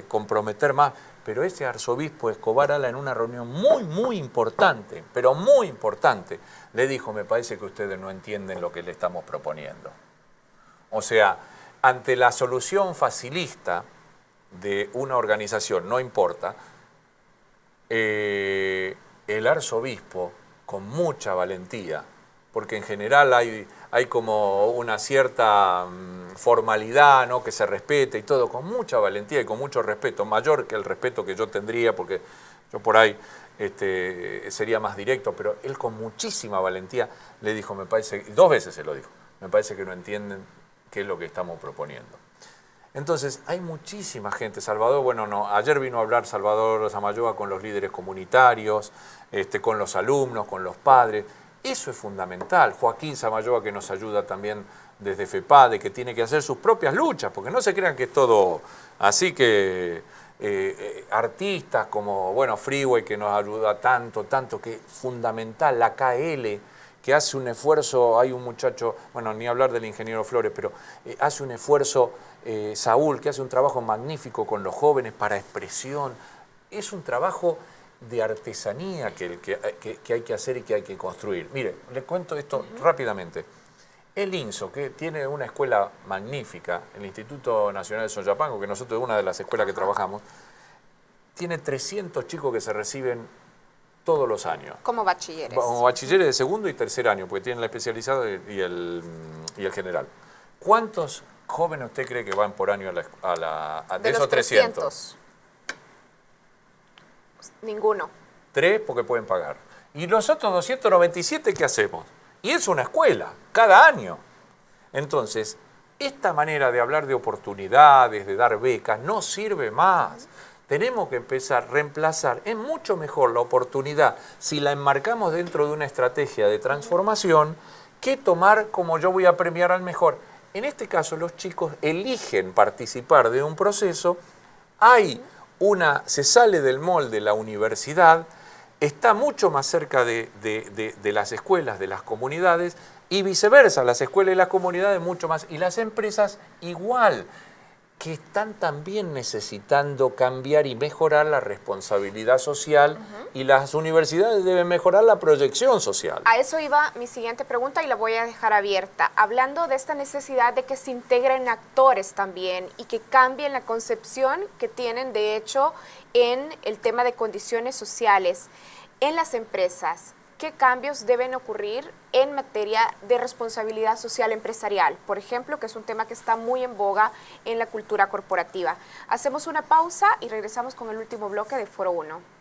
comprometer más, pero ese arzobispo Escobar Ala, en una reunión muy importante, pero muy importante, le dijo: me parece que ustedes no entienden lo que le estamos proponiendo. O sea, ante la solución facilista de una organización, no importa, el arzobispo, con mucha valentía, porque en general hay como una cierta formalidad, ¿no?, que se respete y todo, con mucha valentía y con mucho respeto, mayor que el respeto que yo tendría, porque yo por ahí sería más directo, pero él con muchísima valentía le dijo, me parece, 2 veces se lo dijo, me parece que no entienden qué es lo que estamos proponiendo. Entonces, hay muchísima gente. Salvador, bueno, no, ayer vino a hablar Salvador Samayoa con los líderes comunitarios, con los alumnos, con los padres. Eso es fundamental. Joaquín Samayoa, que nos ayuda también desde FEPADE, que tiene que hacer sus propias luchas, porque no se crean que es todo así, que artistas como, bueno, Freeway, que nos ayuda tanto, que es fundamental, la KL, que hace un esfuerzo, hay un muchacho, bueno, ni hablar del ingeniero Flores, pero hace un esfuerzo, Saúl, que hace un trabajo magnífico con los jóvenes para expresión. Es un trabajo de artesanía que hay que hacer y que hay que construir. Mire, les cuento esto rápidamente. El INSO, que tiene una escuela magnífica, el Instituto Nacional de Soyapango, que nosotros es una de las escuelas que trabajamos, tiene 300 chicos que se reciben todos los años. Como bachilleres. Como bachilleres de segundo y tercer año, porque tienen la especializada y el general. ¿Cuántos jóvenes usted cree que van por año de esos 300? Ninguno. 3 porque pueden pagar. Y los otros 297, ¿qué hacemos? Y es una escuela, cada año. Entonces, esta manera de hablar de oportunidades, de dar becas, no sirve más. Tenemos que empezar a reemplazar. Es mucho mejor la oportunidad si la enmarcamos dentro de una estrategia de transformación que tomar como yo voy a premiar al mejor. En este caso, los chicos eligen participar de un proceso. Se sale del molde la universidad, está mucho más cerca de las escuelas, de las comunidades, y viceversa, las escuelas y las comunidades mucho más, y las empresas igual, que están también necesitando cambiar y mejorar la responsabilidad social, y las universidades deben mejorar la proyección social. A eso iba mi siguiente pregunta y la voy a dejar abierta. Hablando de esta necesidad de que se integren actores también y que cambien la concepción que tienen, de hecho, en el tema de condiciones sociales en las empresas. ¿Qué cambios deben ocurrir en materia de responsabilidad social empresarial? Por ejemplo, que es un tema que está muy en boga en la cultura corporativa. Hacemos una pausa y regresamos con el último bloque de Foro 1.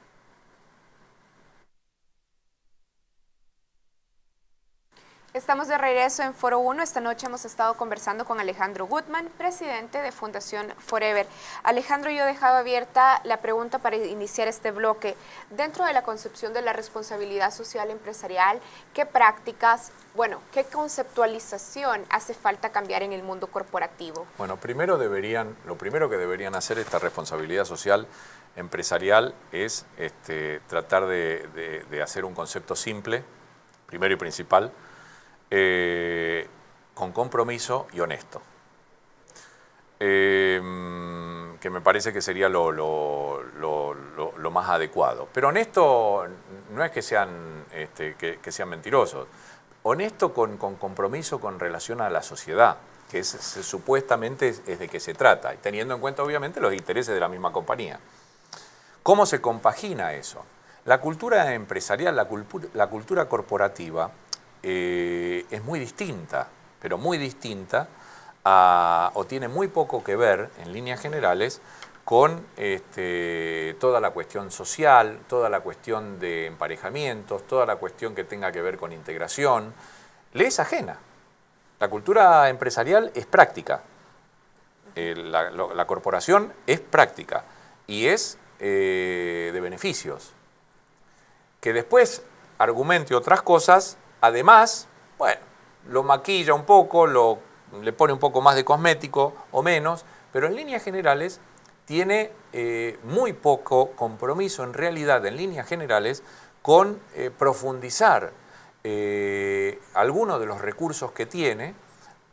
Estamos de regreso en Foro 1. Esta noche hemos estado conversando con Alejandro Gutman, presidente de Fundación Forever. Alejandro, yo he dejado abierta la pregunta para iniciar este bloque. Dentro de la concepción de la responsabilidad social empresarial, ¿qué prácticas, qué conceptualización hace falta cambiar en el mundo corporativo? Bueno, lo primero que deberían hacer esta responsabilidad social empresarial es tratar de hacer un concepto simple, primero y principal, con compromiso y honesto, que me parece que sería lo más adecuado. Pero honesto no es que sean mentirosos, honesto con compromiso con relación a la sociedad, que supuestamente es de que se trata, y teniendo en cuenta obviamente los intereses de la misma compañía. ¿Cómo se compagina eso? La cultura empresarial, la cultura corporativa, es muy distinta, pero muy distinta, o tiene muy poco que ver, en líneas generales, con toda la cuestión social, toda la cuestión de emparejamientos, toda la cuestión que tenga que ver con integración. Le es ajena. La cultura empresarial es práctica. La corporación es práctica y es de beneficios. Que después argumente otras cosas. Además, lo maquilla un poco, le pone un poco más de cosmético o menos, pero en líneas generales tiene muy poco compromiso en realidad, en líneas generales, con profundizar algunos de los recursos que tiene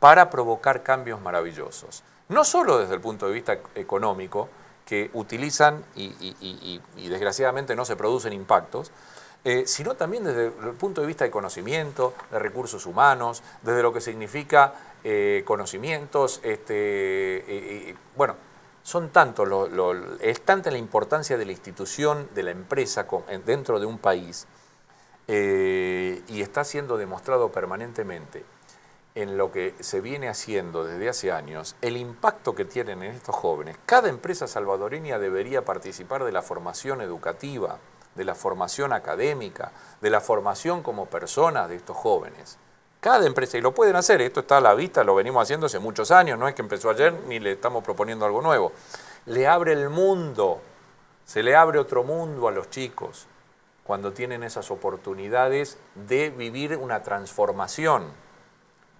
para provocar cambios maravillosos. No solo desde el punto de vista económico, que utilizan y desgraciadamente no se producen impactos, sino también desde el punto de vista de conocimiento, de recursos humanos, desde lo que significa conocimientos, bueno, son tantos, es tanta la importancia de la institución, de la empresa dentro de un país, y está siendo demostrado permanentemente en lo que se viene haciendo desde hace años, el impacto que tienen en estos jóvenes. Cada empresa salvadoreña debería participar de la formación educativa, de la formación académica, de la formación como personas de estos jóvenes. Cada empresa, y lo pueden hacer, esto está a la vista, lo venimos haciendo hace muchos años, no es que empezó ayer ni le estamos proponiendo algo nuevo. Le abre el mundo, se le abre otro mundo a los chicos cuando tienen esas oportunidades de vivir una transformación,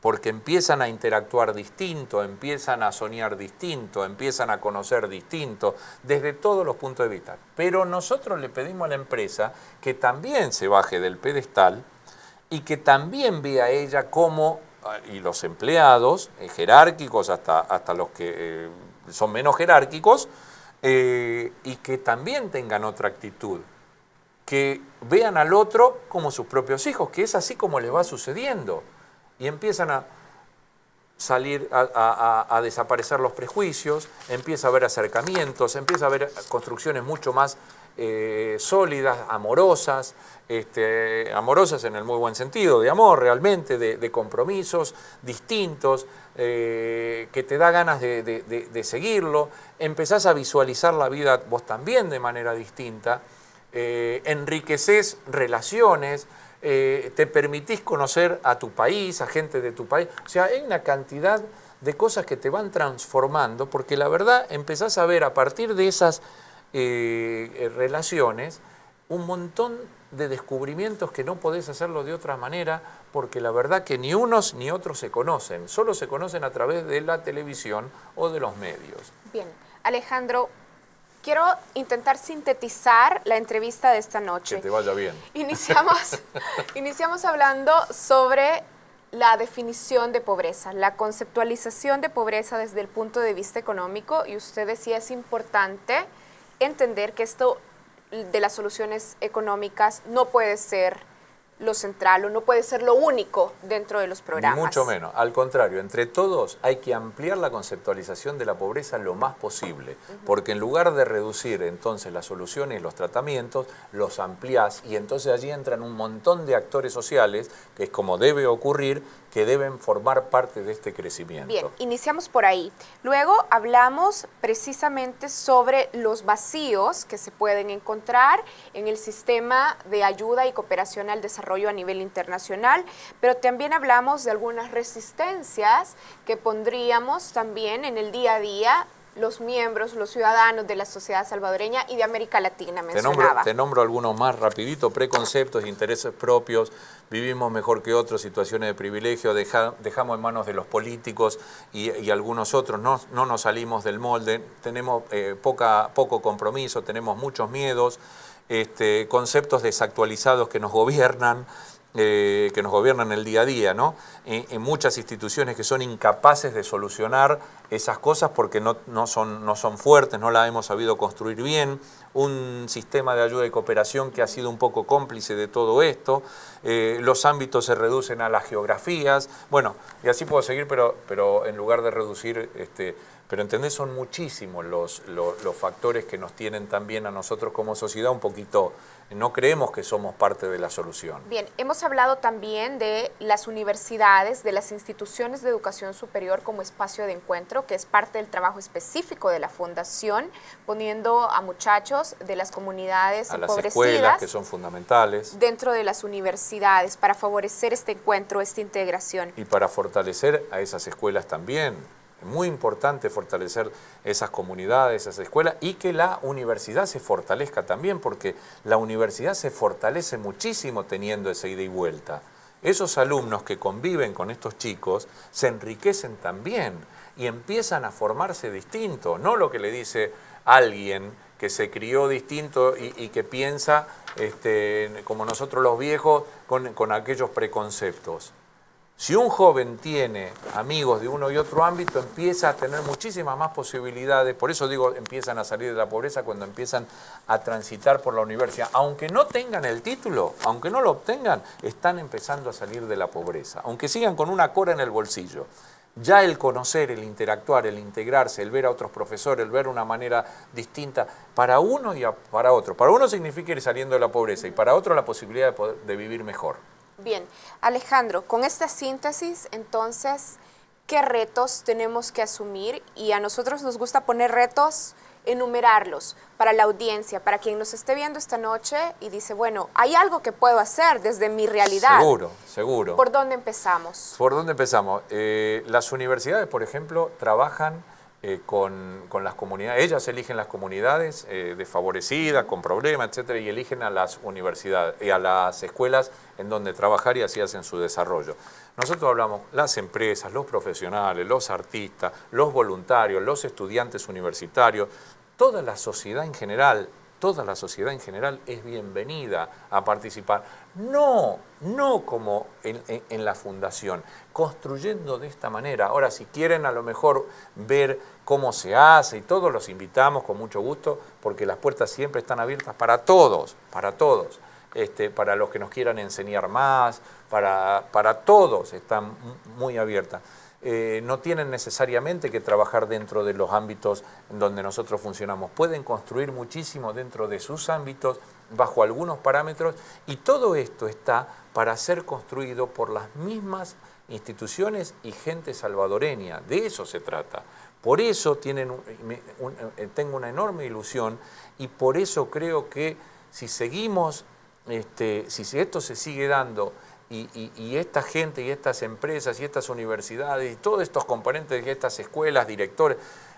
porque empiezan a interactuar distinto, empiezan a soñar distinto, empiezan a conocer distinto, desde todos los puntos de vista. Pero nosotros le pedimos a la empresa que también se baje del pedestal y que también vea a ella como, y los empleados, jerárquicos hasta los que son menos jerárquicos, y que también tengan otra actitud, que vean al otro como sus propios hijos, que es así como les va sucediendo. Y empiezan a salir, a desaparecer los prejuicios, empieza a haber acercamientos, empieza a haber construcciones mucho más sólidas, amorosas, amorosas en el muy buen sentido, de amor realmente, de compromisos distintos, que te da ganas de seguirlo, empezás a visualizar la vida vos también de manera distinta, enriqueces relaciones, te permitís conocer a tu país, a gente de tu país. O sea, hay una cantidad de cosas que te van transformando, porque la verdad empezás a ver a partir de esas relaciones un montón de descubrimientos que no podés hacerlo de otra manera, porque la verdad que ni unos ni otros se conocen, solo se conocen a través de la televisión o de los medios. Bien, Alejandro, quiero intentar sintetizar la entrevista de esta noche. Que te vaya bien. Iniciamos hablando sobre la definición de pobreza, la conceptualización de pobreza desde el punto de vista económico, y usted decía es importante entender que esto de las soluciones económicas no puede ser lo central o no puede ser lo único dentro de los programas. Ni mucho menos, al contrario, entre todos hay que ampliar la conceptualización de la pobreza lo más posible, porque en lugar de reducir entonces las soluciones y los tratamientos, los ampliás y entonces allí entran un montón de actores sociales, que es como debe ocurrir, que deben formar parte de este crecimiento. Bien, iniciamos por ahí. Luego hablamos precisamente sobre los vacíos que se pueden encontrar en el sistema de ayuda y cooperación al desarrollo a nivel internacional, pero también hablamos de algunas resistencias que pondríamos también en el día a día los miembros, los ciudadanos de la sociedad salvadoreña y de América Latina, mencionaba. Te nombro algunos más rapidito: preconceptos, intereses propios, vivimos mejor que otros, situaciones de privilegio, dejamos en manos de los políticos y algunos otros, no nos salimos del molde, tenemos poco compromiso, tenemos muchos miedos, conceptos desactualizados que nos gobiernan el día a día, ¿no? En muchas instituciones que son incapaces de solucionar esas cosas porque no son fuertes, no las hemos sabido construir bien, un sistema de ayuda y cooperación que ha sido un poco cómplice de todo esto, los ámbitos se reducen a las geografías, bueno, y así puedo seguir, pero en lugar de reducir, pero entendés, son muchísimos los factores que nos tienen también a nosotros como sociedad un poquito, no creemos que somos parte de la solución. Bien, hemos hablado también de las universidades, de las instituciones de educación superior como espacio de encuentro, que es parte del trabajo específico de la Fundación, poniendo a muchachos de las comunidades empobrecidas, a las escuelas, que son fundamentales, dentro de las universidades para favorecer este encuentro, esta integración. Y para fortalecer a esas escuelas también. Muy importante fortalecer esas comunidades, esas escuelas, y que la universidad se fortalezca también, porque la universidad se fortalece muchísimo teniendo esa ida y vuelta. Esos alumnos que conviven con estos chicos se enriquecen también y empiezan a formarse distinto, no lo que le dice alguien que se crió distinto y que piensa como nosotros los viejos con aquellos preconceptos, Si un joven tiene amigos de uno y otro ámbito, empieza a tener muchísimas más posibilidades, por eso digo, empiezan a salir de la pobreza cuando empiezan a transitar por la universidad. Aunque no tengan el título, aunque no lo obtengan, están empezando a salir de la pobreza, aunque sigan con una cora en el bolsillo. Ya el conocer, el interactuar, el integrarse, el ver a otros profesores, el ver una manera distinta, para uno y para otro. Para uno significa ir saliendo de la pobreza y para otro la posibilidad de vivir mejor. Bien, Alejandro, con esta síntesis, entonces, ¿qué retos tenemos que asumir? Y a nosotros nos gusta poner retos, enumerarlos para la audiencia, para quien nos esté viendo esta noche y dice, bueno, hay algo que puedo hacer desde mi realidad. Seguro, seguro. ¿Por dónde empezamos? ¿Por dónde empezamos? Las universidades, por ejemplo, trabajan con las comunidades, ellas eligen las comunidades desfavorecidas, con problemas, etcétera, y eligen a las universidades y a las escuelas en donde trabajar y así hacen su desarrollo. Nosotros hablamos las empresas, los profesionales, los artistas, los voluntarios, los estudiantes universitarios, toda la sociedad en general es bienvenida a participar. No como en la fundación, construyendo de esta manera. Ahora, si quieren a lo mejor ver cómo se hace y todos los invitamos con mucho gusto, porque las puertas siempre están abiertas para todos, para los que nos quieran enseñar más, para todos están muy abiertas. No tienen necesariamente que trabajar dentro de los ámbitos en donde nosotros funcionamos. Pueden construir muchísimo dentro de sus ámbitos, bajo algunos parámetros, y todo esto está para ser construido por las mismas instituciones y gente salvadoreña. De eso se trata. Por eso tengo una enorme ilusión y por eso creo que si seguimos, si esto se sigue dando, y esta gente y estas empresas y estas universidades y todos estos componentes de estas escuelas, directores,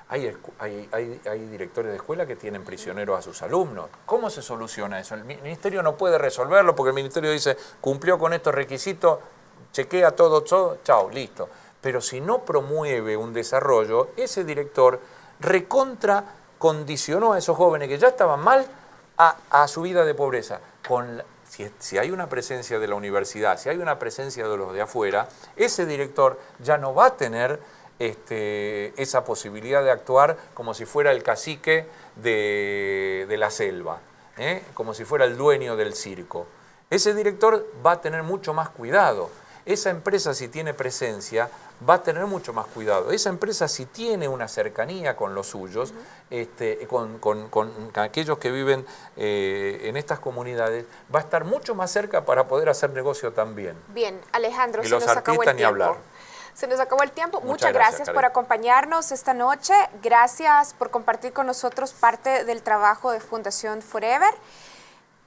hay directores de escuela que tienen prisioneros a sus alumnos. ¿Cómo se soluciona eso? El ministerio no puede resolverlo porque el ministerio dice, cumplió con estos requisitos, chequea todo, chao, listo. Pero si no promueve un desarrollo, ese director condicionó a esos jóvenes que ya estaban mal a su vida de pobreza. Si hay una presencia de la universidad, si hay una presencia de los de afuera, ese director ya no va a tener esa posibilidad de actuar como si fuera el cacique de la selva, como si fuera el dueño del circo. Ese director va a tener mucho más cuidado. Esa empresa, si tiene presencia, va a tener mucho más cuidado. Esa empresa, si tiene una cercanía con los suyos, con aquellos que viven en estas comunidades, va a estar mucho más cerca para poder hacer negocio también. Bien, Alejandro, y se nos acabó el tiempo. Ni hablar. Se nos acabó el tiempo. Muchas gracias por acompañarnos esta noche. Gracias por compartir con nosotros parte del trabajo de Fundación Forever.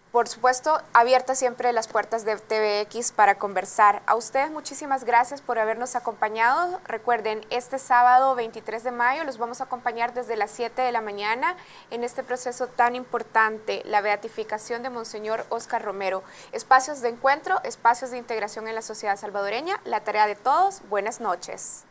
Por supuesto, abiertas siempre las puertas de TVX para conversar. A ustedes muchísimas gracias por habernos acompañado. Recuerden, este sábado 23 de mayo los vamos a acompañar desde las 7 de la mañana en este proceso tan importante, la beatificación de Monseñor Óscar Romero. Espacios de encuentro, espacios de integración en la sociedad salvadoreña, la tarea de todos. Buenas noches.